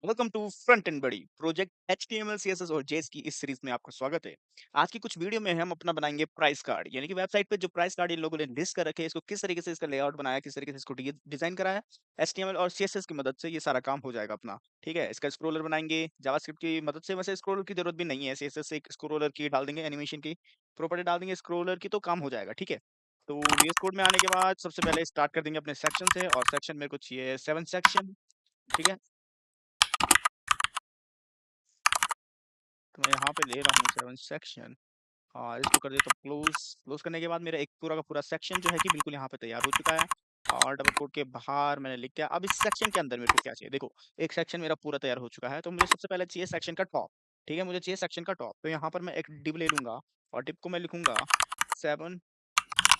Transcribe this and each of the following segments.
Welcome to front end बड़ी project HTML CSS और JS की इस सीरीज में आपका स्वागत है। आज की कुछ वीडियो में हम अपना बनाएंगे प्राइस कार्ड, यानी कि वेबसाइट पे जो प्राइस कार्ड इन लोगों ने लिस्ट कर रखे हैं, इसको किस तरीके से इसका लेआउट बनाया, किस तरीके से इसको डिजाइन करा है। HTML और CSS की मदद से ये सारा काम हो जाएगा अपना। ठीक है, इसका स्क्रोलर बनाएंगे जावास्क्रिप्ट की मदद से। वैसे स्क्रोलर की जरूरत भी नहीं है, CSS से एक स्क्रोलर की डाल देंगे, एनिमेशन की प्रॉपर्टी डाल देंगे स्क्रोलर की, तो काम हो जाएगा। ठीक है, तो VS कोड में आने के बाद सबसे पहले स्टार्ट कर देंगे अपने सेक्शन से, और सेक्शन मेरे को चाहिए 7 सेक्शन। ठीक है, तो मैं यहाँ पे ले रहा हूँ 7 सेक्शन और इसको कर देता हूँ क्लोज। क्लोज करने के बाद मेरा एक पूरा का पूरा सेक्शन जो है कि बिल्कुल यहाँ पे तैयार हो चुका है, और डबल कोट के बाहर मैंने लिख दिया। अब इस सेक्शन के अंदर मेरे को क्या चाहिए, देखो एक सेक्शन मेरा पूरा तैयार हो चुका है, तो मुझे सबसे पहले चाहिए सेक्शन का टॉप। ठीक है, मुझे चाहिए सेक्शन का टॉप, तो यहाँ पर मैं एक डिव ले लूंगा और डिव को मैं लिखूंगा 7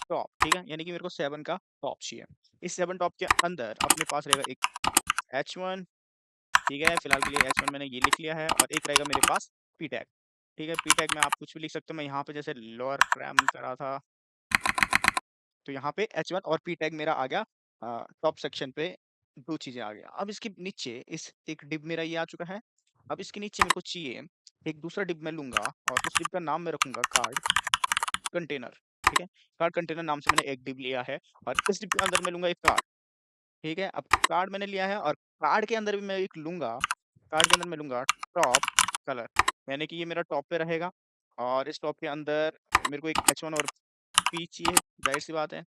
टॉप। ठीक है, यानी कि मेरे को 7 का टॉप चाहिए। इस 7 टॉप के अंदर अपने पास रहेगा एक H1। ठीक है, फिलहाल के लिए H1 मैंने ये लिख लिया है, और एक रहेगा मेरे पास पी टैग। ठीक है, पी टैग में आप कुछ भी लिख सकते हो, मैं यहाँ पे जैसे लोअर क्रैम करा था, तो यहाँ पे H1 और पी टैग मेरा आ गया। टॉप सेक्शन पे दो चीजें आ गया। अब इसके नीचे इस एक डिव मेरा ये आ चुका है। अब इसके नीचे मेरे को चाहिए एक दूसरा डिव मैं लूंगा, और उस डिव का नाम मैं रखूंगा कार्ड कंटेनर। ठीक है, कार्ड कंटेनर नाम से मैंने एक डिव लिया है, और इस डिव के अंदर मैं लूंगा एक कार्ड। ठीक है, अब कार्ड मैंने लिया है, और कार्ड के अंदर भी मैं एक लूंगा। कार्ड के अंदर मैं लूंगा टॉप कलर, यानी कि ये मेरा टॉप पे रहेगा। और इस टॉप के अंदर मेरे को एक H1 और पी चाहिए, जाहिर सी बात है।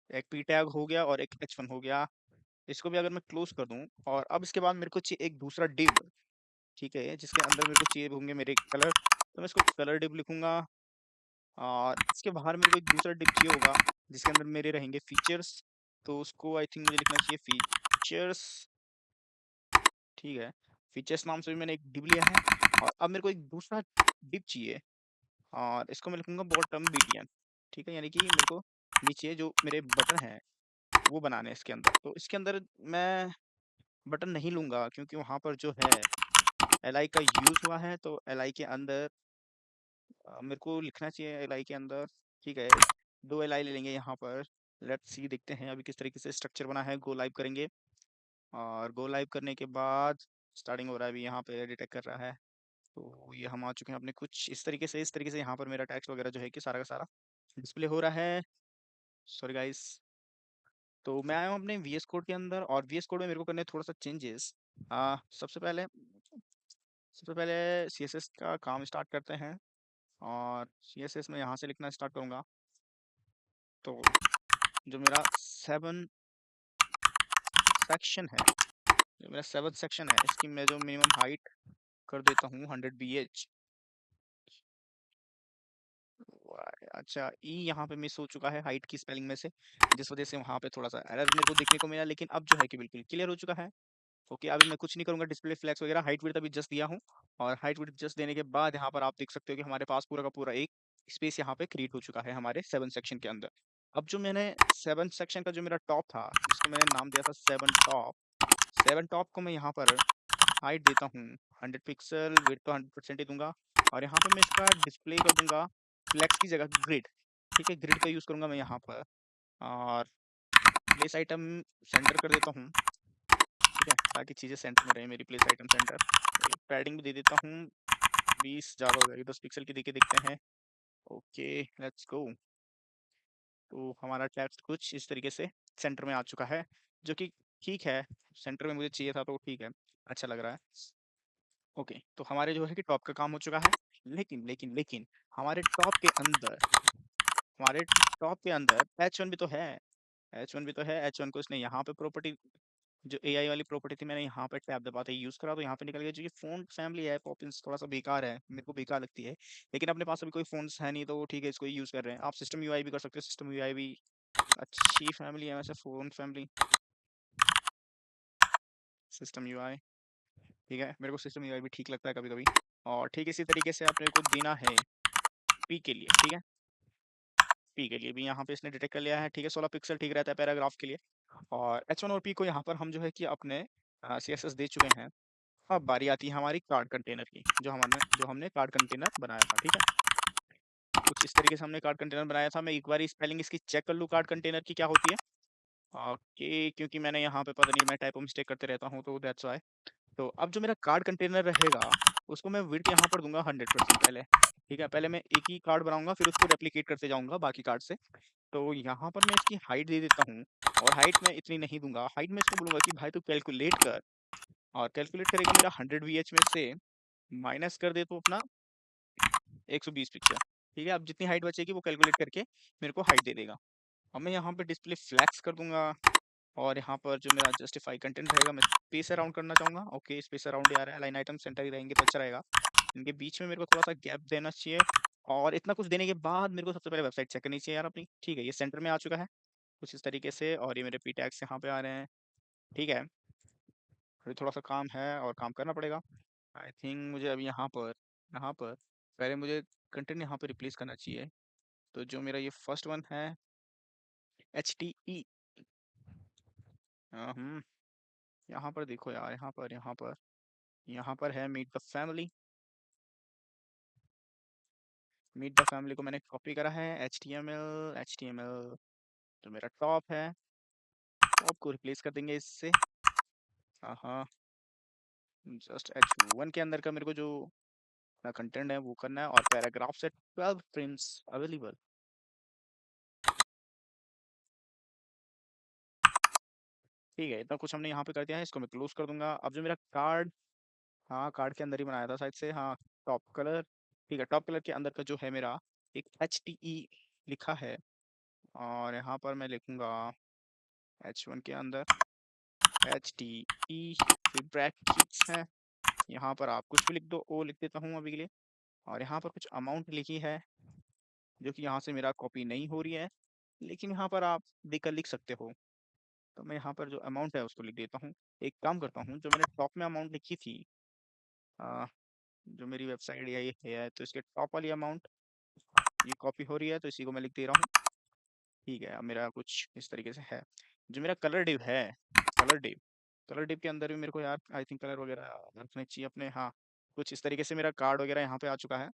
एक पी टैग हो गया और एक H1 हो गया। इसको भी अगर मैं क्लोज कर दूं, और अब इसके बाद मेरे को चाहिए एक दूसरा डिव। ठीक है, जिसके अंदर मेरे को चाहिए होंगे मेरे कलर, तो मैं इसको कलर डिव लिखूंगा। और इसके बाहर मेरे को एक दूसरा डिव चाहिए होगा, जिसके अंदर मेरे रहेंगे फीचर्स, तो उसको आई थिंक मुझे लिखना चाहिए फीचर्स। ठीक है, फीचर्स नाम से भी मैंने एक डिव लिया है, और अब मेरे को एक दूसरा डिव चाहिए, और इसको मैं लिखूंगा बॉटम बीटीएन। ठीक है, यानी कि मेरे को नीचे जो मेरे बटन हैं वो बनाने हैं इसके अंदर। तो इसके अंदर मैं बटन नहीं लूंगा, क्योंकि वहां पर जो है LI का यूज हुआ है, तो LI के अंदर मेरे को लिखना चाहिए LI के अंदर। ठीक है, दो LI ले लेंगे यहाँ पर। लेट्स सी, देखते हैं अभी किस तरीके से स्ट्रक्चर बना है। गो लाइव करेंगे, और गो लाइव करने के बाद स्टार्टिंग हो रहा है, अभी यहाँ पे डिटेक्ट कर रहा है। तो ये हम आ चुके हैं अपने कुछ इस तरीके से यहाँ पर मेरा टैक्स वगैरह जो है कि सारा का सारा डिस्प्ले हो रहा है। Sorry guys. तो मैं आया हूँ अपने VS कोड के अंदर, और VS कोड में मेरे को करने हैं थोड़ा सा चेंजेस। सबसे पहले CSS का काम स्टार्ट करते हैं, और CSS में यहाँ से लिखना स्टार्ट करूँगा। तो जो मेरा 7 सेक्शन है, जो मेरा 7 सेक्शन है, इसकी मैं जो मिनिमम हाइट कर देता हूँ 100 BH। अच्छा, ई यहाँ पे मिस हो चुका है हाइट की स्पेलिंग में से, जिस वजह से वहाँ पे थोड़ा सा एरर मेरे को देखने को मिला, लेकिन अब जो है कि बिल्कुल क्लियर हो चुका है। ओके, अभी मैं कुछ नहीं करूंगा, डिस्प्ले फ्लैग्स वगैरह, हाइट विड्थ अभी जस्ट दिया हूँ। और हाइट विड्थ जस्ट देने के बाद यहाँ पर आप देख सकते हो कि हमारे पास पूरा का पूरा एक स्पेस यहाँ पे क्रिएट हो चुका है हमारे 7 सेक्शन के अंदर। अब जो मैंने 7 सेक्शन का जो मेरा टॉप था, जिसको मैंने नाम दिया था 7 टॉप, 7 टॉप को मैं यहाँ पर हाइट देता हूँ 100 पिक्सल, विड्थ तो 100% ही दूंगा। और यहाँ पे मैं इसका डिस्प्ले कर दूंगा फ्लैक्स की जगह ग्रिड। ठीक है, ग्रिड का यूज़ करूंगा मैं यहाँ पर। और प्लेस आइटम सेंटर कर देता हूँ। ठीक है, ताकि चीज़ें सेंटर में रहे मेरी, प्लेस आइटम सेंटर। एक पैडिंग भी दे देता हूँ, 20 ज़्यादा हो जाएगी, 10 पिक्सल की देके देखते हैं। Okay, let's go. तो हमारा टेक्स्ट कुछ इस तरीके से सेंटर में आ चुका है, जो कि ठीक है, सेंटर में मुझे चाहिए था, तो ठीक है, अच्छा लग रहा है। ओके, तो हमारे जो है कि टॉप का काम हो चुका है। लेकिन हमारे टॉप के अंदर हमारे टॉप के अंदर H1 भी तो है। H1 भी तो है। H1 को इसने यहाँ पे प्रॉपर्टी, जो AI वाली प्रॉपर्टी थी, मैंने यहाँ पे टैब दबाते ही यूज़ करा, तो यहाँ पे निकल गया। जो ये फ़ॉन्ट फैमिली है पॉपिंस, थोड़ा सा बेकार है, मेरे को बेकार लगती है। लेकिन अपने पास अभी कोई फ़ॉन्ट्स है नहीं, तो ठीक है, इसको यूज़ कर रहे हैं। आप सिस्टम UI भी कर सकते हो, सिस्टम UI भी अच्छी फैमिली है वैसे, फ़ॉन्ट फैमिली सिस्टम UI। ठीक है, मेरे को सिस्टम UI भी ठीक लगता है कभी कभी। और ठीक इसी तरीके से अपने को देना है पी के लिए। ठीक है, पी के लिए भी यहाँ पे इसने डिटेक्ट कर लिया है। ठीक है, 16 पिक्सल ठीक रहता है पैराग्राफ के लिए। और H1 और P को यहाँ पर हम जो है कि अपने CSS दे चुके हैं। अब बारी आती है हमारी कार्ड कंटेनर की, जो हमने कार्ड कंटेनर बनाया था। ठीक है, कुछ इस तरीके से हमने कार्ड कंटेनर बनाया था। मैं एक बार स्पेलिंग इसकी चेक कर लूँ कार्ड कंटेनर की क्या होती है। ओके, क्योंकि मैंने यहाँ पे पता नहीं मैं टाइपो मिस्टेक करते रहता हूँ तो दैट्स व्हाई। तो अब जो मेरा कार्ड कंटेनर रहेगा उसको मैं विड्थ यहाँ पर दूंगा 100% पहले। ठीक है, पहले मैं एक ही कार्ड बनाऊंगा फिर उसको रेप्लिकेट करते जाऊंगा बाकी कार्ड से। तो यहाँ पर मैं इसकी हाइट दे देता हूँ। और हाइट मैं इतनी नहीं दूंगा, हाइट में इसको बोलूंगा कि भाई तू कैलकुलेट कर। और कैलकुलेट करेगा मेरा 100 VH में से माइनस कर दे तो अपना 120 पिक्सल। ठीक है, अब जितनी हाइट बचेगी वो कैलकुलेट करके मेरे को हाइट दे देगा। अब मैं यहाँ पे डिस्प्ले फ्लैक्स कर दूंगा। और यहाँ पर जो मेरा जस्टिफाई कंटेंट रहेगा मैं स्पेस अराउंड करना चाहूंगा। ओके, स्पेस अराउंड यार है, लाइन आइटम सेंटर ही रहेंगे तो अच्छा रहेगा। इनके बीच में मेरे को थोड़ा सा गैप देना चाहिए। और इतना कुछ देने के बाद मेरे को सबसे पहले वेबसाइट चेक करनी चाहिए यार अपनी। ठीक है, ये सेंटर में आ चुका है कुछ इस तरीके से, और ये मेरे पी टैग्स यहाँ पे आ रहे हैं। ठीक है, अभी थोड़ा सा काम है और काम करना पड़ेगा। आई थिंक मुझे अभी यहाँ पर पहले मुझे कंटेंट यहाँ पे रिप्लेस करना चाहिए। तो जो मेरा ये फर्स्ट वन है HTE। हम्म, यहाँ पर देखो यार, यहाँ पर है मीट द फैमिली को मैंने कॉपी करा है। HTML जो मेरा टॉप है, टॉप को रिप्लेस कर देंगे इससे। हाँ, जस्ट H1 के अंदर का मेरे को जो कंटेंट है वो करना है, और पैराग्राफ से 12 फ्रेम्स अवेलेबल। ठीक है, इतना कुछ हमने यहाँ पे कर दिया है, इसको मैं क्लोज कर दूंगा। अब जो मेरा कार्ड, हाँ कार्ड के अंदर ही बनाया था शायद से, हाँ टॉप कलर। ठीक है, टॉप कलर के अंदर का जो है मेरा एक HTE लिखा है। और यहाँ पर मैं लिखूंगा H1 के अंदर HTE, फिर ब्रैकेट्स है। यहाँ पर आप कुछ भी लिख दो, ओ लिख देता हूँ अभी के लिए। और यहाँ पर कुछ अमाउंट लिखी है जो कि यहाँ से मेरा कॉपी नहीं हो रही है, लेकिन यहाँ पर आप देखकर लिख सकते हो। तो मैं यहाँ पर जो अमाउंट है उसको लिख देता हूँ। एक काम करता हूँ, जो मैंने टॉप में अमाउंट लिखी थी, आ, जो मेरी वेबसाइट या ये है तो इसके टॉप वाली अमाउंट ये कॉपी हो रही है, तो इसी को मैं लिख दे रहा हूँ। ठीक है, अब मेरा कुछ इस तरीके से है। जो मेरा कलर डिव है, कलर डिव कलर डिव के अंदर भी मेरे को यार आई थिंक कलर वगैरह रखने चाहिए अपने। हाँ, कुछ इस तरीके से मेरा कार्ड वगैरह यहाँ पे आ चुका है।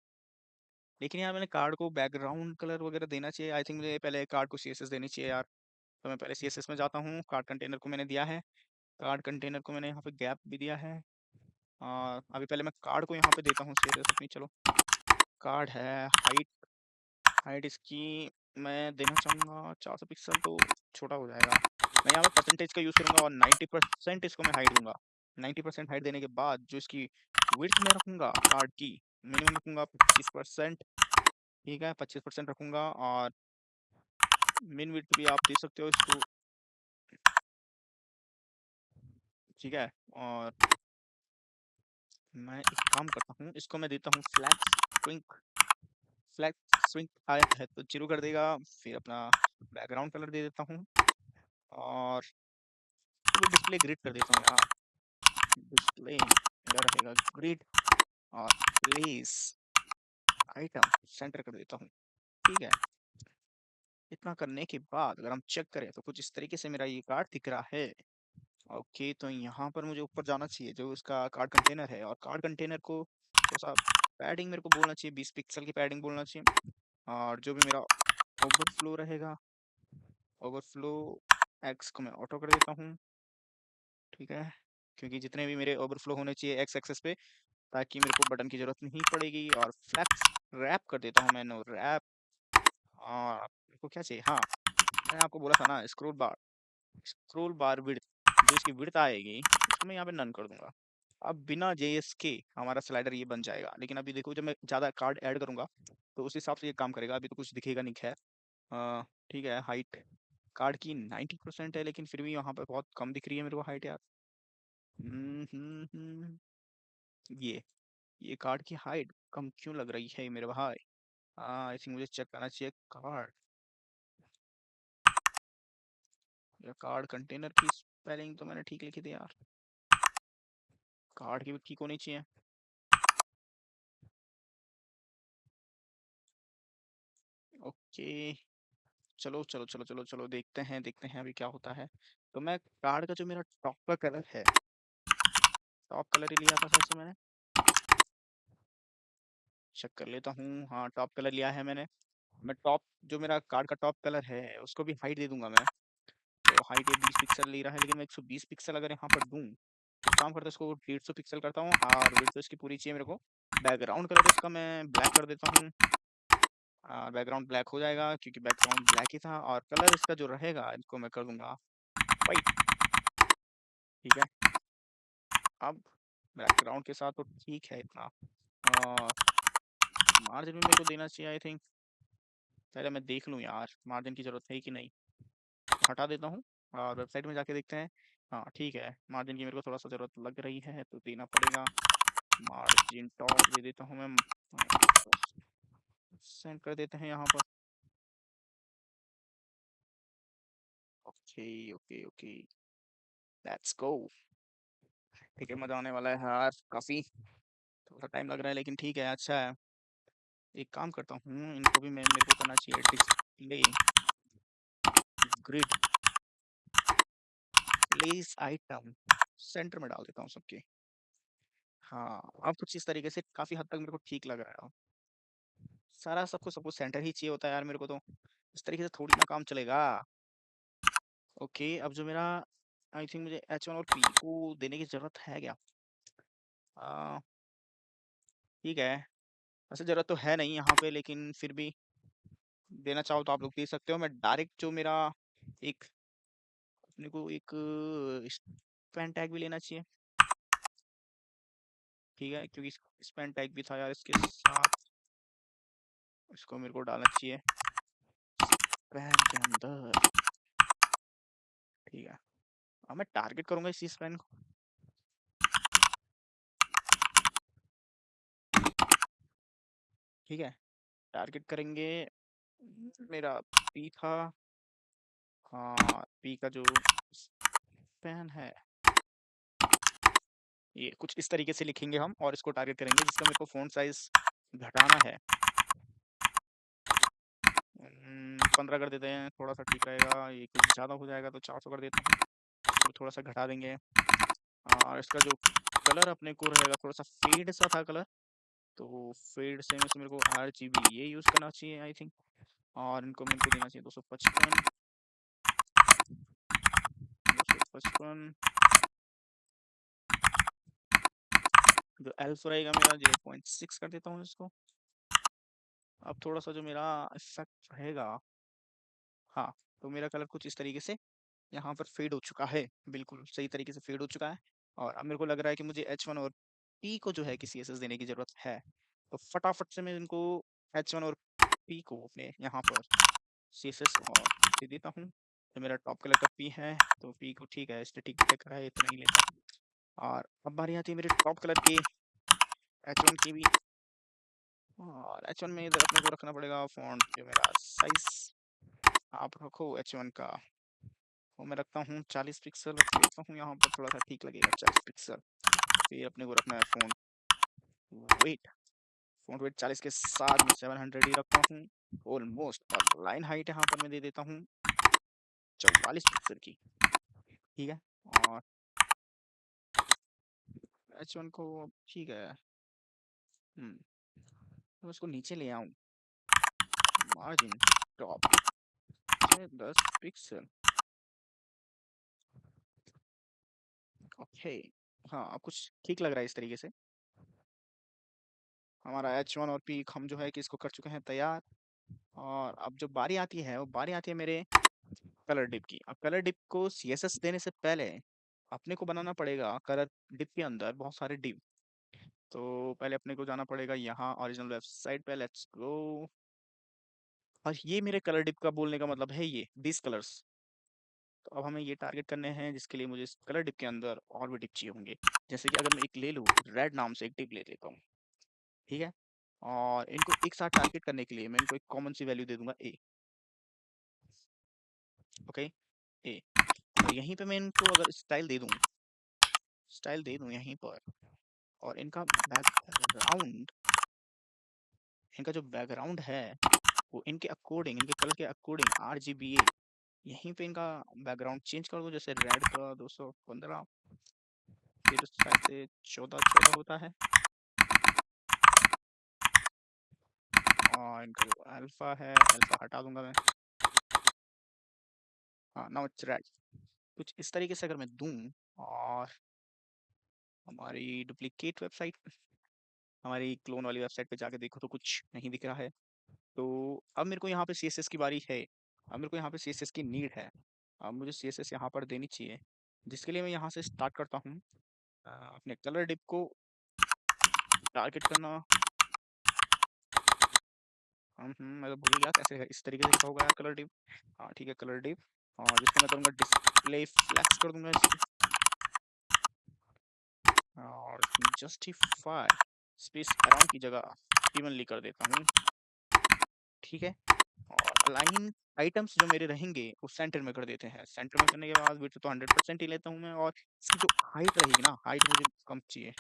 लेकिन यार मैंने कार्ड को बैकग्राउंड कलर वगैरह देना चाहिए। आई थिंक मुझे पहले कार्ड को CSS देनी चाहिए यार। तो मैं पहले CSS में जाता हूँ। कार्ड कंटेनर को मैंने दिया है, कार्ड कंटेनर को मैंने यहाँ पे गैप भी दिया है। और अभी पहले मैं कार्ड को यहाँ पे देता हूँ CSS अपनी। चलो, कार्ड है, हाइट हाइट इसकी मैं देना चाहूँगा 400 पिक्सल, तो छोटा हो जाएगा। मैं यहाँ पे परसेंटेज का यूज़ करूँगा और 90% इसको मैं हाइट दूंगा। 90% हाइट देने के बाद जो इसकी विड्थ में रखूँगा कार्ड की, मिनिमम रखूँगा 25%। ठीक है, 25% रखूँगा। और मिन विड्थ भी आप दे सकते हो इसको। ठीक है, और मैं एक काम करता हूँ, इसको मैं देता हूँ फ्लैग स्विंग आया है तो 0 कर देगा। फिर अपना बैकग्राउंड कलर दे देता हूँ, और इसको डिस्प्ले ग्रिड कर देता हूँ यार। डिस्प्ले मेरा रहेगा ग्रिड, और प्लेस आइटम सेंटर कर देता हूँ। ठीक है, इतना करने के बाद अगर हम चेक करें तो कुछ इस तरीके से मेरा ये कार्ड दिख रहा है। ओके, तो यहाँ पर मुझे ऊपर जाना चाहिए जो इसका कार्ड कंटेनर है, और कार्ड कंटेनर को थोड़ा सा पैडिंग मेरे को बोलना चाहिए, 20 पिक्सल की पैडिंग बोलना चाहिए। और जो भी मेरा ओवरफ्लो रहेगा, ओवरफ्लो एक्स को मैं ऑटो कर देता हूँ। ठीक है, क्योंकि जितने भी मेरे ओवरफ्लो होने चाहिए एक्स एक्सेस पे, ताकि मेरे को बटन की जरूरत नहीं पड़ेगी। और फ्लैक्स रैप कर देता हूँ मैं, नो रैप। और मेरे को क्या चाहिए, हाँ मैंने आपको बोला था ना, स्क्रोल बार विड्थ, जो इसकी विड्थ आएगी उसको मैं यहाँ पे नन कर दूंगा। अब बिना JS के हमारा स्लाइडर ये बन जाएगा। लेकिन अभी देखो, जब मैं ज़्यादा कार्ड ऐड करूंगा तो उस हिसाब से ये काम करेगा। अभी तो कुछ दिखेगा नहीं, खैर। ठीक है, हाइट कार्ड की 90% है, लेकिन फिर भी यहाँ पे बहुत कम दिख रही है मेरे को हाइट यार। हम्म हम्म हम्म, ये ये कार्ड की हाइट कम क्यों लग रही है मेरे भाई? आई थिंक मुझे चेक करना चाहिए कार्ड, या कार्ड कंटेनर की स्पेलिंग तो मैंने ठीक लिखी थी यार, कार्ड की भी ठीक होनी चाहिए। ओके, चलो चलो चलो चलो चलो, देखते हैं अभी क्या होता है। तो मैं कार्ड का जो मेरा टॉप का कलर है, टॉप कलर ही लिया था शायद से मैंने, चेक कर लेता हूँ। हाँ, टॉप कलर लिया है मैंने। मैं टॉप, जो मेरा कार्ड का टॉप कलर है उसको भी हाइट दे दूंगा मैं। तो हाइट ये 20 पिक्सल ले रहा है, लेकिन मैं 120 पिक्सल अगर यहाँ पर दूँ, एक काम करता हूँ इसको 150 पिक्सल करता हूँ, और विड्थ तो इसकी पूरी चाहिए मेरे को। बैकग्राउंड कलर इसका मैं ब्लैक कर देता हूँ, बैकग्राउंड ब्लैक हो जाएगा क्योंकि बैकग्राउंड ब्लैक ही था, और कलर इसका जो रहेगा इनको मैं कर दूंगा वाइट। ठीक है, अब बैकग्राउंड के साथ तो ठीक है इतना। मार्जिन भी मेरे को देना चाहिए आई थिंक, पहले मैं देख लूँ यार मार्जिन की ज़रूरत है कि नहीं। तो हटा देता हूँ और वेबसाइट में जाके देखते हैं। हाँ ठीक है, मार्जिन की मेरे को थोड़ा सा ज़रूरत लग रही है तो देना पड़ेगा। मार्जिन टॉप दे देता हूँ मैं, सेंड कर देते हैं यहाँ पर। Okay okay okay, let's go. ठीक है, मज़ा आने वाला है यार काफ़ी, थोड़ा टाइम लग रहा है लेकिन ठीक है, अच्छा है। एक काम करता हूँ, इनको भी मैं, मेरे को करना चाहिए display grid place item, centre में डाल देता हूँ सबके। हाँ, अब कुछ इस तरीके से काफ़ी हद तक मेरे को ठीक लग रहा है। सारा सबको सब कुछ सेंटर ही चाहिए होता है यार मेरे को, तो इस तरीके से थोड़ी ना काम चलेगा। ओके, अब जो मेरा आई थिंक मुझे H1 और P को देने की ज़रूरत है क्या? आ, ठीक है, वैसे ज़रूरत तो है नहीं यहाँ पे, लेकिन फिर भी देना चाहो तो आप लोग दे सकते हो। मैं डायरेक्ट जो मेरा एक, अपने को एक स्पैन टैग भी लेना चाहिए। ठीक है, क्योंकि स्पैन टैग भी था यार इसके साथ, इसको मेरे को डालना चाहिए स्पैन के अंदर। ठीक है, अब मैं टारगेट करूंगा इसी स्पैन को। ठीक है, टारगेट करेंगे, मेरा पी था। हाँ, पी का जो स्पैन है ये कुछ इस तरीके से लिखेंगे हम, और इसको टारगेट करेंगे, जिसका मेरे को फ़ॉन्ट साइज घटाना है। 15 कर देते हैं, थोड़ा सा ठीक रहेगा। ये कुछ ज़्यादा हो जाएगा तो 400 कर देता हूँ, इसको थोड़ा सा घटा देंगे। और इसका जो कलर अपने को रहेगा, थोड़ा सा फेड सा था कलर, तो फेड से में से मेरे को RGB ये यूज़ करना चाहिए आई थिंक। और इनको मेरे को देना चाहिए 255, 255। जो एल्फ रहेगा मेरा 0.6 कर देता हूँ इसको। अब थोड़ा सा जो मेरा इफेक्ट रहेगा, हाँ, तो मेरा कलर कुछ इस तरीके से यहाँ पर फेड हो चुका है, बिल्कुल सही तरीके से फेड हो चुका है। और अब मेरे को लग रहा है कि मुझे H1 और P को जो है कि CSS देने की ज़रूरत है। तो फटाफट से मैं इनको H1 और P को अपने यहाँ पर CSS और दे देता हूँ। तो मेरा टॉप कलर का P है, तो P को ठीक है, स्टैटिक दिख रहा है इतना ही लेता हूँ। और अब बारी आती है मेरे टॉप कलर के H1 की भी। और H1 में इधर अपने को रखना पड़ेगा फ़ॉन्ट, जो मेरा साइज़ आप रखो H1 का, वो मैं रखता हूँ 40 पिक्सल रख देता हूँ यहाँ पर, थोड़ा सा ठीक लगेगा 40 पिक्सल। फिर अपने को रखना है फ़ॉन्ट वेट, फ़ॉन्ट वेट 40 के साथ मैं 700 ही रखता हूँ ऑलमोस्ट। और लाइन हाइट यहाँ पर मैं दे देता हूँ 44 पिक्सल की। ठीक है, और H1 को ठीक है, तो इसको नीचे ले आऊँ, मार्जिन टॉप से 10 पिक्सल। ओके, हाँ अब कुछ ठीक लग रहा है इस तरीके से। हमारा H1 और P हम जो है कि इसको कर चुके हैं तैयार। और अब जो बारी आती है, वो बारी आती है मेरे कलर डिप की। अब कलर डिप को CSS देने से पहले अपने को बनाना पड़ेगा कलर डिप के अंदर बहुत सारे डिप। तो पहले अपने को जाना पड़ेगा यहाँ ओरिजिनल वेबसाइट पे, लेट्स गो। और ये मेरे कलर डिप का बोलने का मतलब है ये दिस कलर्स। तो अब हमें ये टारगेट करने हैं, जिसके लिए मुझे इस कलर डिप के अंदर और भी डिप चाहिए होंगे। जैसे कि अगर मैं एक ले लूँ, रेड नाम से एक डिप ले लेता हूँ। ठीक है, और इनको एक साथ टारगेट करने के लिए मैं इनको एक कॉमन सी वैल्यू दे दूंगा A। Okay, A। और यहीं पे मैं इनको अगर स्टाइल दे दूं यहीं पर, और इनका जो बैकग्राउंड है वो इनके अकॉर्डिंग, इनके कलर के अकॉर्डिंग RGBA यहीं पे इनका बैकग्राउंड चेंज कर दो। जैसे रेड का 215, फिर शायद से 1414 होता है। और इनका जो अल्फा है, अल्फा हटा दूंगा मैं। हाँ नाउ इट्स रेड। कुछ इस तरीके से अगर मैं दूं, और हमारी डुप्लीकेट वेबसाइट, हमारी क्लोन वाली वेबसाइट पे जाके देखो तो कुछ नहीं दिख रहा है। तो अब मेरे को यहाँ पे सीएसएस की बारी है। अब मेरे को यहाँ पे सीएसएस की नीड है। अब मुझे सीएसएस यहाँ पर देनी चाहिए, जिसके लिए मैं यहाँ से स्टार्ट करता हूँ। अपने कलर डिप को टारगेट करना। मैं तो भूल ही गया कैसे इस तरीके से लिखा होगा यार, कलर डिप। हाँ ठीक है, कलर डिप। और जिसको मैं करूँगा डिस्प्ले फ्लैक्स कर दूंगा इसकी। और जस्टिफाई स्पेस अराउंड की जगह इवनली कर देता हूँ। ठीक है। और अलाइन आइटम्स जो मेरे रहेंगे वो सेंटर में कर देते हैं। सेंटर में करने के बाद विड्थ तो 100% ही लेता हूँ मैं, और इसकी जो हाइट रहेगी ना, हाइट मुझे कम चाहिए,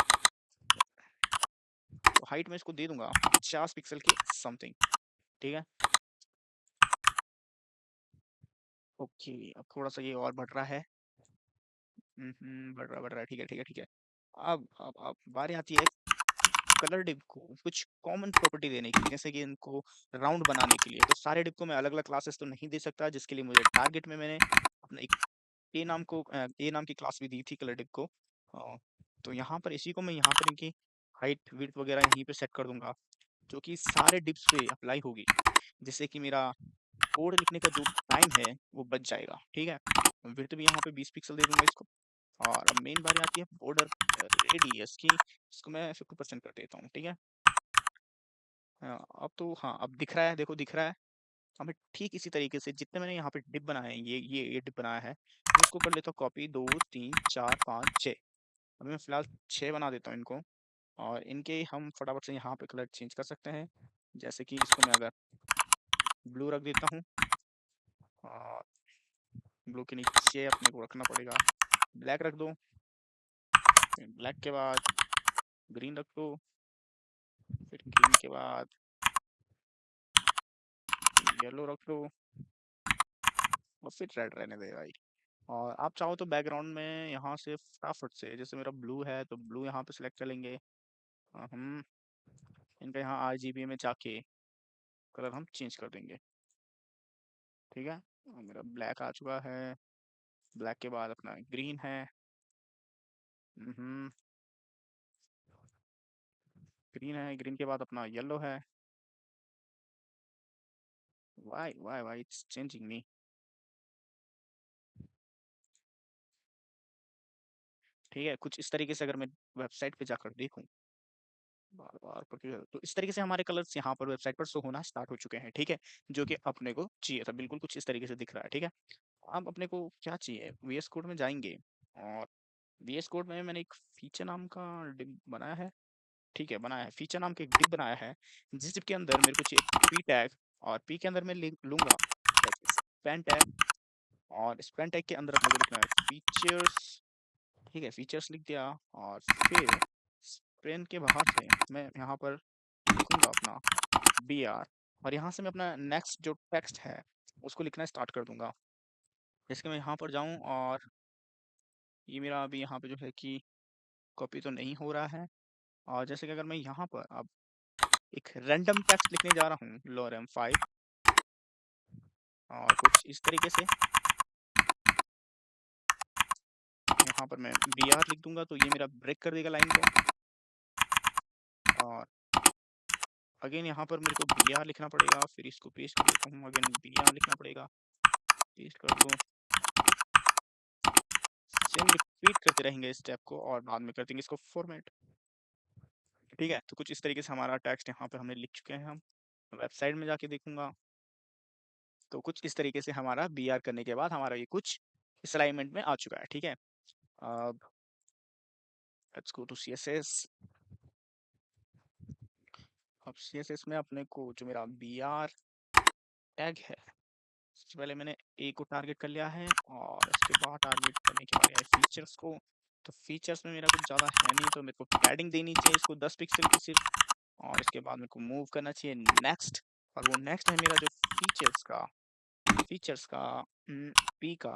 तो हाइट में इसको दे दूंगा 50 पिक्सल के समथिंग। ठीक है। ओके, अब थोड़ा सा ये और बढ़ रहा है। बढ़ रहा है। ठीक है, ठीक है, ठीक है। अब बारी आती है कलर डिप को कुछ कॉमन प्रॉपर्टी देने की, जैसे कि इनको राउंड बनाने के लिए। तो सारे डिप को मैं अलग अलग क्लासेस तो नहीं दे सकता, जिसके लिए मुझे टारगेट में मैंने अपना एक ए नाम की क्लास भी दी थी कलर डिप को। तो यहाँ पर इसी को मैं यहाँ पर इनकी हाइट विड्थ वगैरह यहीं पे सेट कर दूंगा, जो कि सारे डिप्स पे अप्लाई होगी, जिससे कि मेरा कोड लिखने का जो टाइम है वो बच जाएगा। ठीक है। विड्थ भी यहाँ पे 20 पिक्सल दे दूंगा इसको। और अब मेन बारी आती है बॉर्डर रेडियस की, इसको मैं 50% कर देता हूँ। ठीक है। अब तो हाँ, अब दिख रहा है, देखो दिख रहा है हमें। ठीक इसी तरीके से जितने मैंने यहाँ पे डिप बनाए हैं, ये डिप बनाया है, मैं इसको कर लेता हूँ कॉपी। 2 3 4 5 6। अभी मैं फिलहाल 6 बना देता हूँ इनको। और इनके हम फटाफट से यहाँ पे कलर चेंज कर सकते हैं, जैसे कि इसको मैं अगर ब्लू रख देता हूँ, और ब्लू के नीचे अपने को रखना पड़ेगा ब्लैक रख दो। ब्लैक के बाद ग्रीन रख दो। फिर ग्रीन के बाद येलो रख दो, और फिर रेड रहने दे भाई। और आप चाहो तो बैकग्राउंड में यहाँ से फटाफट से, जैसे मेरा ब्लू है तो ब्लू यहाँ पे सिलेक्ट कर लेंगे। हम इनका यहाँ आरजीबी में जाके कलर हम चेंज कर देंगे। ठीक है। और मेरा ब्लैक आ चुका है। ब्लैक के बाद अपना ग्रीन है। हम्म ग्रीन है। ग्रीन के बाद अपना येलो है। वाई इट्स चेंजिंग मी। ठीक है, कुछ इस तरीके से अगर मैं वेबसाइट पे जाकर देखूं बार बार तो इस तरीके से हमारे कलर्स यहाँ पर वेबसाइट पर शो होना स्टार्ट हो चुके हैं। ठीक है, जो कि अपने को चाहिए था, बिल्कुल कुछ इस तरीके से दिख रहा है। ठीक है। अब अपने को क्या चाहिए, वीएस कोड में जाएंगे, और वीएस कोड में मैंने एक फीचर नाम का डिप बनाया है। ठीक है, बनाया है, फीचर नाम का एक डिप बनाया है, जिस डिप के अंदर मेरे को चाहिए पी टैग। और पी के अंदर मैं लूंगा स्पैन टैग। और स्पैन टैग के अंदर अपने को लिखना है फीचर्स। ठीक है, फीचर्स लिख दिया। और फिर स्पेन के बाहर से मैं यहाँ पर लिखूंगा अपना बी आर। और यहाँ से मैं अपना नेक्स्ट जो टेक्स्ट है उसको लिखना स्टार्ट कर दूंगा। जैसे कि मैं यहाँ पर जाऊँ, और ये मेरा अभी यहाँ पे जो है कि कॉपी तो नहीं हो रहा है। और जैसे कि अगर मैं यहाँ पर अब एक रैंडम टेक्स्ट लिखने जा रहा हूँ लोरेम 5, और कुछ इस तरीके से यहाँ पर मैं बी आर लिख दूंगा, तो ये मेरा ब्रेक कर देगा लाइन को। और अगेन यहाँ पर मेरे को बी आर लिखना पड़ेगा, फिर इसको पेस्ट कर देता हूँ, अगेन बी आर लिखना पड़ेगा, पेस्ट कर दो। सेम रिपीट करते रहेंगे इस स्टेप को, और बाद में कर देंगे इसको फॉर्मेट। ठीक है, तो कुछ इस तरीके से हमारा टेक्स्ट यहाँ पे हमने लिख चुके हैं। हम वेबसाइट में जाके देखूंगा तो कुछ इस तरीके से हमारा बी आर करने के बाद हमारा ये कुछ इस अलाइनमेंट में आ चुका है। ठीक है। अब लेट्स गो टू सीएसएस। अब सीएसएस में अपने को जो मेरा बी आर टैग है, सबसे पहले मैंने ए को टारगेट कर लिया है, और इसके बाद टारगेट करने के बाद फीचर्स को। तो फीचर्स में मेरा कुछ ज़्यादा है नहीं, तो मेरे को पैडिंग देनी चाहिए इसको 10 पिक्सल की सिर्फ। और इसके बाद मेरे को मूव करना चाहिए नेक्स्ट। और वो नेक्स्ट है मेरा जो फीचर्स का पी का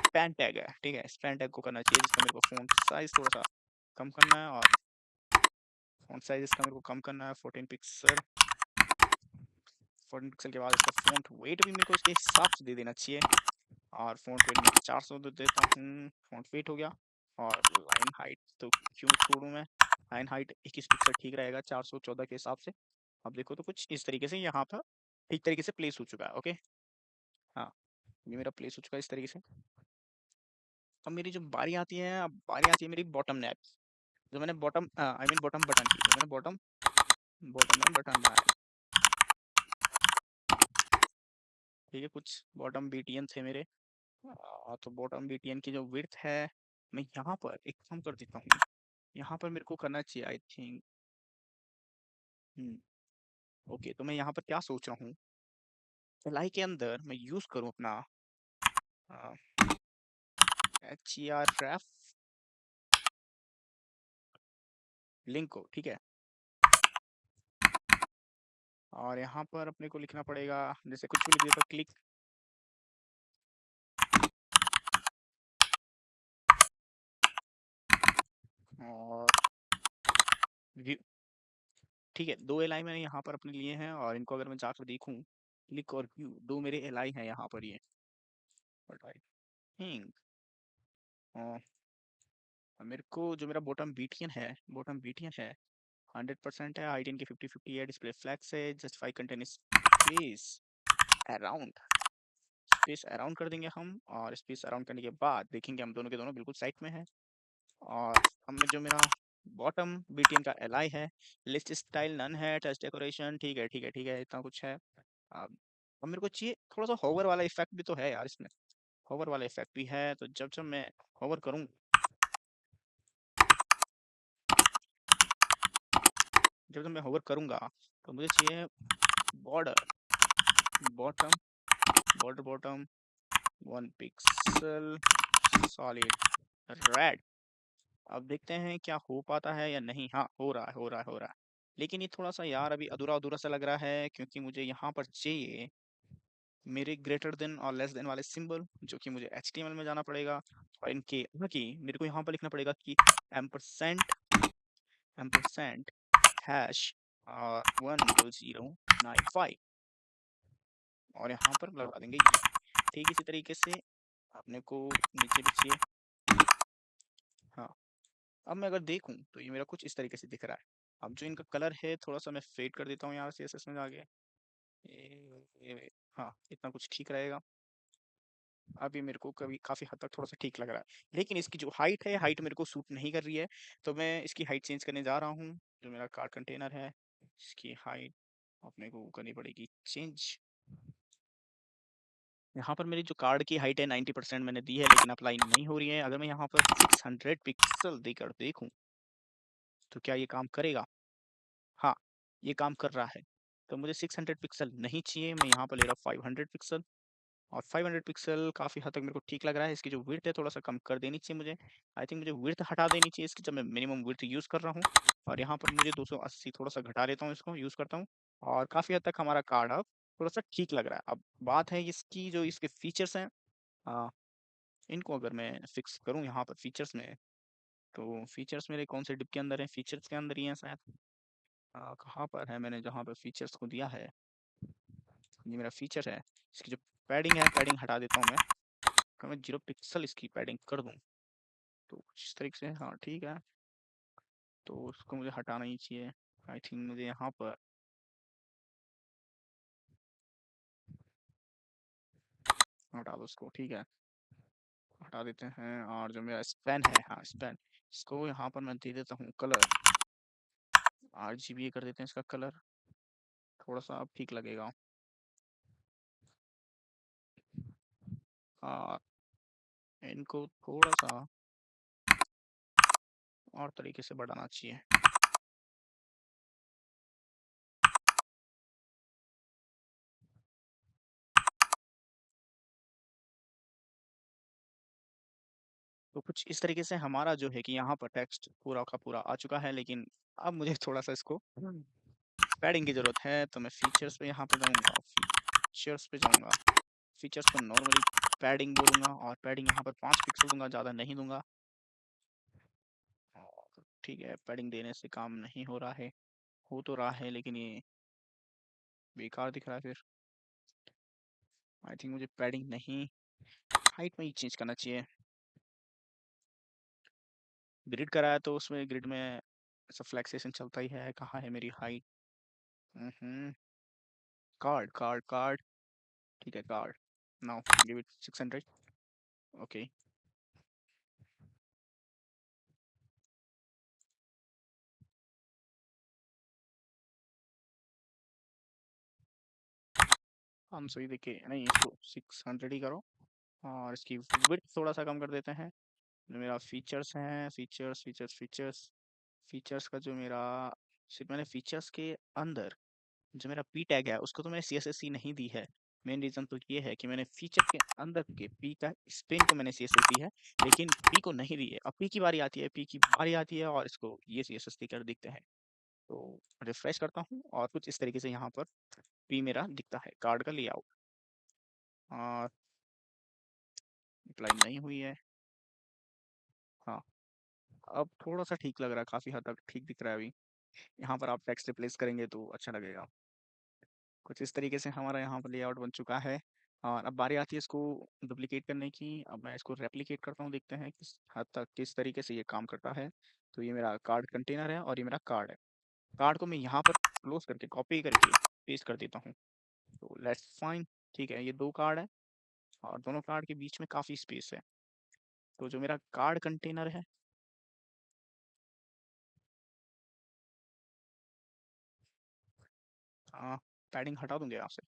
स्पैन टैग है। ठीक है, स्पैन टैग को करना चाहिए, जिसका मेरे को फ़ॉन्ट साइज थोड़ा सा कम करना है। और फ़ॉन्ट साइज इसका मेरे को कम करना है 14 पिक्सल। 14 पिक्सल के बाद इसका फ़ॉन्ट वेट भी मेरे को इसके हिसाब से दे देना चाहिए, और फ़ॉन्ट वेट मैं 400 दे देता हूँ। फ़ॉन्ट वेट हो गया। और लाइन हाइट तो क्यों छोड़ूँ मैं? लाइन हाइट 21 पिक्सल ठीक रहेगा 414 के हिसाब से। अब देखो तो कुछ इस तरीके से यहाँ पर ठीक तरीके से प्लेस हो चुका है। ओके, हाँ, ये मेरा प्लेस हो चुका है इस तरीके से। अब मेरी जो बारी आती है, अब बारी आती है मेरी बॉटम नैप, जो मैंने bottom I mean bottom button की, जो मैंने बॉटम बॉटम में बटन बनाया। ठीक है, कुछ बॉटम बीटीएन थे मेरे। तो बॉटम बीटीएन की जो विड्थ है, मैं यहाँ पर एक काम कर देता हूँ। यहाँ पर मेरे को करना चाहिए आई थिंक। ओके, तो मैं यहाँ पर क्या सोच रहा हूँ, एलआई के अंदर मैं यूज करूँ अपना HERF लिंक को। ठीक है, और यहाँ पर अपने को लिखना पड़ेगा, जैसे कुछ भी लिख देता हूँ, क्लिक। और व्यू। ठीक है, 2 एलआई मैंने यहाँ पर अपने लिए हैं, और इनको अगर मैं जाकर देखूँ, क्लिक और व्यू, 2 मेरे एलआई हैं यहाँ पर ये। बट आई थिंक मेरे को जो मेरा बॉटम बीटीएन है 100% है, आई10 की 50-50 है, डिस्प्ले फ्लैक्स है, justify content space around, space around कर देंगे हम, और स्पेस अराउंड करने के बाद देखेंगे हम दोनों के दोनों बिल्कुल साइड में है। और अब मैं जो मेरा बॉटम बीटीएन का एलआई है, लिस्ट स्टाइल नन है, टच डेकोरेशन ठीक है ठीक है ठीक है, इतना कुछ है। अब मेरे को चाहिए थोड़ा सा होवर वाला इफेक्ट भी तो है यार इसमें, होवर वाला इफेक्ट भी है, तो जब जब मैं होवर करूँ, जब जब मैं होवर करूँगा, तो मुझे चाहिए border bottom border bottom 1 pixel solid red. अब देखते हैं क्या हो पाता है या नहीं। हाँ, हो रहा है हो रहा है हो रहा है, लेकिन ये थोड़ा सा यार अभी अधूरा अधूरा सा लग रहा है, क्योंकि मुझे यहाँ पर चाहिए मेरे ग्रेटर देन और लेस देन वाले सिंबल, जो कि मुझे HTML में जाना पड़ेगा, और इनके आगे मेरे को यहाँ पर लिखना पड़ेगा कि एम्परसेंट एम्परसेंट हैश 10095, और यहाँ पर लगा देंगे ये। ठीक इसी तरीके से अपने को नीचे भी चाहिए। हाँ, अब मैं अगर देखूं तो ये मेरा कुछ इस तरीके से दिख रहा है। अब जो इनका कलर है थोड़ा सा मैं फेड कर देता हूँ यहाँ से CSS में जाके। हाँ, इतना कुछ ठीक रहेगा। अब ये मेरे को कभी काफ़ी हद तक थोड़ा सा ठीक लग रहा है, लेकिन इसकी जो हाइट है, हाइट मेरे को सूट नहीं कर रही है, तो मैं इसकी हाइट चेंज करने जा रहा हूँ। जो मेरा कार्ड कंटेनर है, इसकी हाइट अपने को करनी पड़ेगी चेंज। यहाँ पर मेरी जो कार्ड की हाइट है 90% मैंने दी है, लेकिन अप्लाई नहीं हो रही है। अगर मैं यहाँ पर 600 पिक्सल देकर देखूँ तो क्या ये काम करेगा? हाँ, ये काम कर रहा है। तो मुझे 600 पिक्सल नहीं चाहिए, मैं यहाँ पर ले रहा हूँ 500 पिक्सल, और 500 पिक्सल काफ़ी हद तक मेरे को ठीक लग रहा है। इसकी जो विड्थ है थोड़ा सा कम कर देनी चाहिए मुझे। आई थिंक मुझे विड्थ हटा देनी चाहिए इसकी, जब मैं मिनिमम विड्थ यूज़ कर रहा हूँ। और यहाँ पर मुझे 280 थोड़ा सा घटा देता हूँ, इसको यूज़ करता हूँ, और काफ़ी हद तक हमारा कार्ड अब थोड़ा सा ठीक लग रहा है। अब बात है इसकी, जो इसके फीचर्स हैं, आ, इनको अगर मैं फिक्स करूँ यहाँ पर फीचर्स में, तो फीचर्स मेरे कौन से डिप के अंदर है? फीचर्स के अंदर ही है शायद। कहाँ पर है मैंने जहाँ पर फीचर्स को दिया है, ये मेरा फीचर है। इसकी जो पैडिंग है, पैडिंग हटा देता हूँ मैं। अगर मैं 0 पिक्सल इसकी पैडिंग कर दूँ तो कुछ इस तरीके से, हाँ ठीक है, तो उसको मुझे हटाना ही चाहिए। आई थिंक मुझे यहाँ पर हटा दो उसको, ठीक है, हटा देते हैं। और जो मेरा स्पैन है, हाँ स्पैन, इसको यहाँ पर मैं दे देता हूँ कलर, RGB कर देते हैं इसका कलर, थोड़ा सा अब ठीक लगेगा। और इनको थोड़ा सा और तरीके से बढ़ाना चाहिए। तो कुछ इस तरीके से हमारा जो है कि यहाँ पर टेक्स्ट पूरा का पूरा आ चुका है, लेकिन अब मुझे थोड़ा सा इसको पैडिंग की ज़रूरत है। तो मैं फीचर्स पे यहाँ पर जाऊँगा, फीचर्स पे जाऊँगा, फीचर्स को नॉर्मली पैडिंग बोलूँगा, और पैडिंग यहाँ पर 5 पिक्सल दूंगा, ज़्यादा नहीं दूंगा। और ठीक है, पैडिंग देने से काम नहीं हो रहा है, हो तो रहा है लेकिन ये बेकार दिख रहा है फिर। आई थिंक मुझे पैडिंग नहीं, हाइट में ही चेंज करना चाहिए। ग्रिड कराया तो उसमें ग्रिड में ऐसा फ्लैक्सेशन चलता ही है, कहाँ है मेरी हाइट। हम्म। कार्ड कार्ड कार्ड, ठीक है card. Now give it 600। Okay. हम सही देखिए नहीं, इसको 600 ही करो और इसकी विड्थ थोड़ा सा कम कर देते हैं। जो मेरा फीचर्स हैं, फीचर्स फीचर्स फीचर्स फीचर्स का जो मेरा, सिर्फ मैंने फीचर्स के अंदर जो मेरा पी टैग है उसको तो मैंने CSS नहीं दी है। मेन रीजन तो ये है कि मैंने फीचर के अंदर के पी का स्पेन को मैंने CSS दी है, लेकिन पी को नहीं दी है। अब पी की बारी आती है, पी की बारी आती है और इसको ये CSS देकर दिखते हैं। तो रिफ्रेश करता हूँ और कुछ इस तरीके से यहाँ पर पी मेरा दिखता है, कार्ड का लेआउट। और अप्लाई नहीं हुई है। हाँ, अब थोड़ा सा ठीक लग रहा है, काफ़ी हद तक ठीक दिख रहा है अभी। यहाँ पर आप टेक्स्ट रिप्लेस करेंगे तो अच्छा लगेगा। कुछ इस तरीके से हमारा यहाँ पर लेआउट बन चुका है। और अब बारी आती है इसको डुप्लीकेट करने की। अब मैं इसको रेप्लिकेट करता हूँ, देखते हैं किस हद तक किस तरीके से ये काम करता है। तो ये मेरा कार्ड कंटेनर है और ये मेरा कार्ड है। कार्ड को मैं यहाँ पर क्लोज करके कॉपी करके पेस्ट कर देता हूँ। तो लेट्स फाइन, ठीक है, ये दो कार्ड है और दोनों कार्ड के बीच में काफ़ी स्पेस है। तो जो मेरा कार्ड कंटेनर है, पैडिंग हटा दूंगे यहाँ से।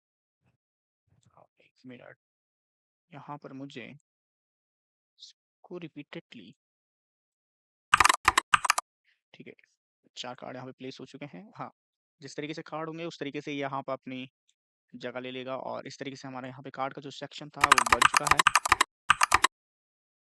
1 मिनट, यहाँ पर मुझे इसको रिपीटेडली, ठीक है, 4 कार्ड यहाँ पे प्लेस हो चुके हैं। हाँ, जिस तरीके से कार्ड होंगे उस तरीके से ये यहाँ पर अपनी जगह ले लेगा और इस तरीके से हमारा यहाँ पे कार्ड का जो सेक्शन था वो बन चुका है।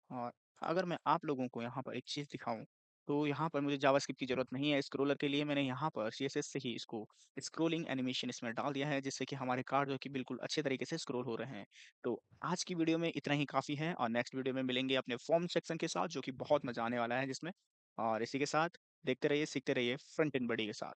और अगर मैं आप लोगों को यहाँ पर एक चीज़ दिखाऊं, तो यहाँ पर मुझे जावास्क्रिप्ट की ज़रूरत नहीं है स्क्रोलर के लिए। मैंने यहाँ पर CSS से ही इसको स्क्रोलिंग एनिमेशन इसमें डाल दिया है, जिससे कि हमारे कार्ड जो कि बिल्कुल अच्छे तरीके से स्क्रोल हो रहे हैं। तो आज की वीडियो में इतना ही काफ़ी है और नेक्स्ट वीडियो में मिलेंगे अपने फॉर्म सेक्शन के साथ, जो कि बहुत मजा आने वाला है जिसमें। और इसी के साथ देखते रहिए, सीखते रहिए फ्रंट एंड बॉडी के साथ।